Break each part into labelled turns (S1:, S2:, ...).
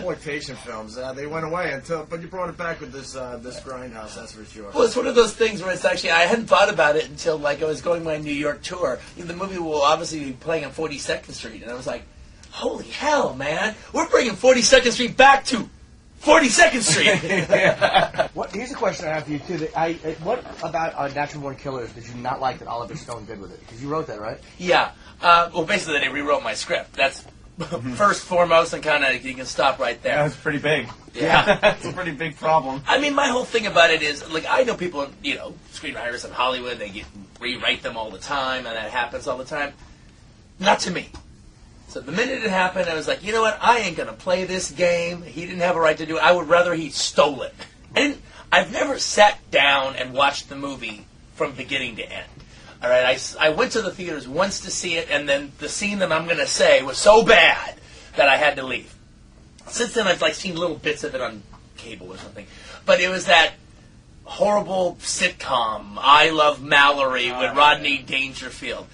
S1: exploitation films. They went away but you brought it back with this Grindhouse, that's for sure.
S2: Well, it's one of those things where it's actually, I hadn't thought about it until I was going my New York tour. The movie will obviously be playing on 42nd Street, and I was like, holy hell, man, we're bringing 42nd Street back to 42nd Street.
S3: Here's a question I have for you, too. What about Natural Born Killers did you not like that Oliver Stone did with it? Because you wrote that, right?
S2: Yeah. Well, basically, they rewrote my script. That's first, foremost, and kind of, you can stop right there.
S4: That's pretty big.
S2: Yeah.
S4: That's a pretty big problem.
S2: I mean, my whole thing about it is, I know people, screenwriters in Hollywood, they rewrite them all the time, and that happens all the time. Not to me. So the minute it happened, I was like, you know what? I ain't going to play this game. He didn't have a right to do it. I would rather he stole it. And I've never sat down and watched the movie from beginning to end. All right, I went to the theaters once to see it, and then the scene that I'm going to say was so bad that I had to leave. Since then, I've seen little bits of it on cable or something. But it was that horrible sitcom, I Love Mallory, with Rodney Dangerfield.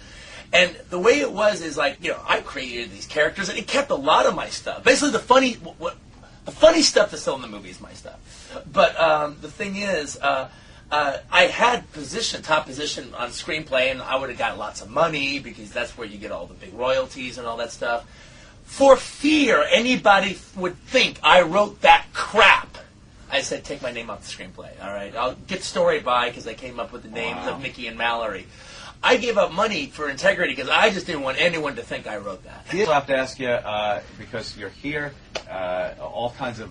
S2: And the way it was is I created these characters, and it kept a lot of my stuff. Basically, the funny stuff that's still in the movie is my stuff. But the thing is, I had top position on screenplay, and I would have got lots of money because that's where you get all the big royalties and all that stuff. For fear anybody would think I wrote that crap, I said, take my name off the screenplay. All right, I'll get story by because I came up with the names of Mickey and Mallory. I gave up money for integrity because I just didn't want anyone to think I wrote that.
S4: I'll have to ask you, because you're here, all kinds of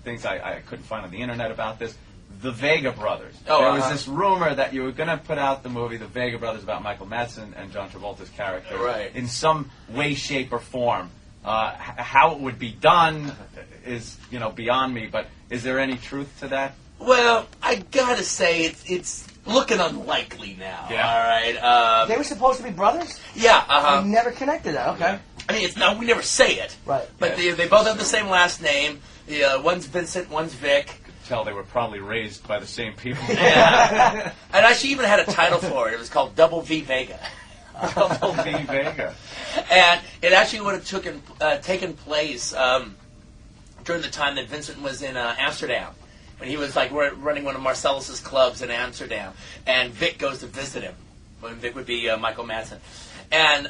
S4: things I couldn't find on the internet about this. The Vega Brothers. There was this rumor that you were going to put out the movie The Vega Brothers about Michael Madsen and John Travolta's character in some way, shape, or form. How it would be done is, beyond me, but is there any truth to that?
S2: Well, I gotta say, it's looking unlikely now.
S4: Yeah.
S2: All right.
S3: They were supposed to be brothers?
S2: Yeah.
S3: I never connected that. Okay.
S2: Yeah. I mean, we never say it.
S3: Right.
S2: But they both have the same last name. One's Vincent, one's Vic.
S4: Tell they were probably raised by the same people.
S2: Yeah. And I actually even had a title for it. It was called Double V Vega.
S4: Double V Vega.
S2: And it actually would have taken place during the time that Vincent was in Amsterdam. When he was running one of Marcellus's clubs in Amsterdam, and Vic goes to visit him. When Vic would be Michael Madsen, and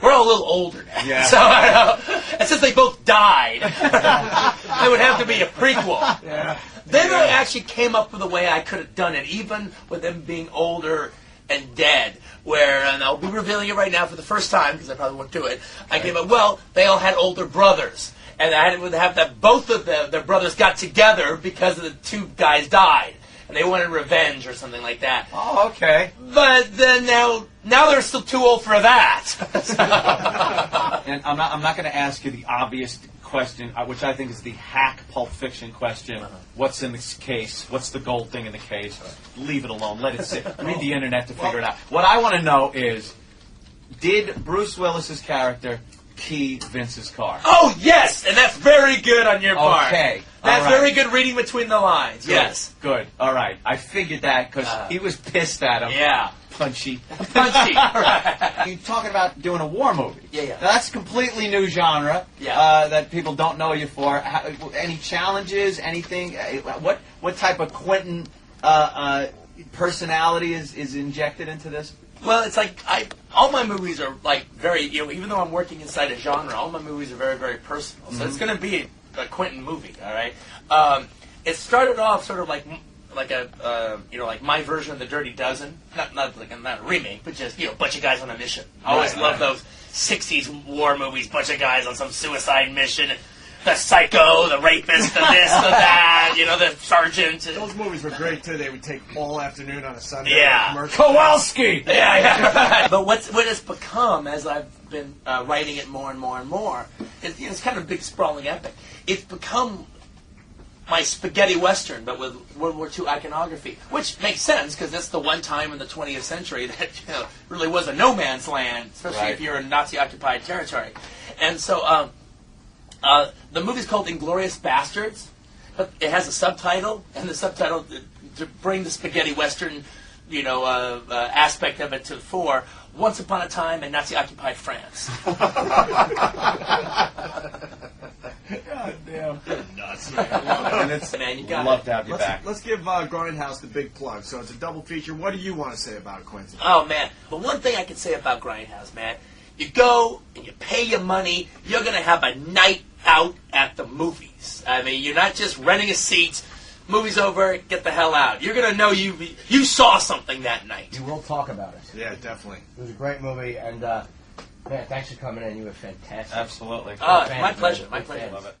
S2: we're all a little older now.
S4: Yeah.
S2: So and since they both died, there would have to be a prequel.
S4: Yeah.
S2: Then I actually came up with a way I could have done it, even with them being older and dead. And I'll be revealing it right now for the first time because I probably won't do it. I came up, they all had older brothers. And I would have that both of their brothers got together because the two guys died. And they wanted revenge or something like that.
S4: Oh, okay.
S2: But then now they're still too old for that.
S4: And I'm not going to ask you the obvious question, which I think is the hack Pulp Fiction question. What's in this case? What's the gold thing in the case? Leave it alone. Let it sit. Read the internet to figure it out. What I want to know is, did Bruce Willis's character key Vince's car?
S2: Oh, yes! And that's very good on your part.
S4: Okay.
S2: That's very good reading between the lines.
S4: Good.
S2: Yes.
S4: Good. All right. I figured that because he was pissed at him.
S2: Yeah.
S4: Punchy.
S2: Right.
S4: You're talking about doing a war movie.
S2: Yeah.
S4: Now, that's a completely new genre that people don't know you for. Any challenges? Anything? What type of Quentin personality is injected into this?
S2: Well, it's all my movies are very, even though I'm working inside a genre, all my movies are very, very personal. So it's going to be a Quentin movie, all right? It started off sort of like my version of The Dirty Dozen. Not a remake, but just, bunch of guys on a mission. I always loved those 60s war movies, bunch of guys on some suicide mission. The psycho, the rapist, the this, the that, the sergeant.
S1: Those movies were great, too. They would take all afternoon on a Sunday.
S2: Yeah.
S4: Kowalski!
S2: Yeah. But what it's become, as I've been writing it more and more and more, it's kind of a big, sprawling epic. It's become my spaghetti western, but with World War II iconography, which makes sense, because that's the one time in the 20th century that really was a no man's land, especially if you're in Nazi-occupied territory. And so... the movie's called Inglourious Bastards, but it has a subtitle, and the subtitle, to bring the spaghetti western, aspect of it to the fore, Once Upon a Time in Nazi-occupied France.
S4: And it's
S2: Man, you got
S4: love
S2: it.
S4: to have you back.
S1: Let's give Grindhouse the big plug. So it's a double feature. What do you want to say about Quentin?
S2: Oh, man. The one thing I can say about Grindhouse, man, you go and you pay your money, you're going to have a night out at the movies. I mean, you're not just renting a seat, movie's over, get the hell out. You're going to know you saw something that night.
S3: You will talk about it.
S1: Yeah, definitely.
S3: It was a great movie, and man, thanks for coming in. You were fantastic.
S4: Absolutely.
S2: My pleasure. My pleasure.
S4: Love it.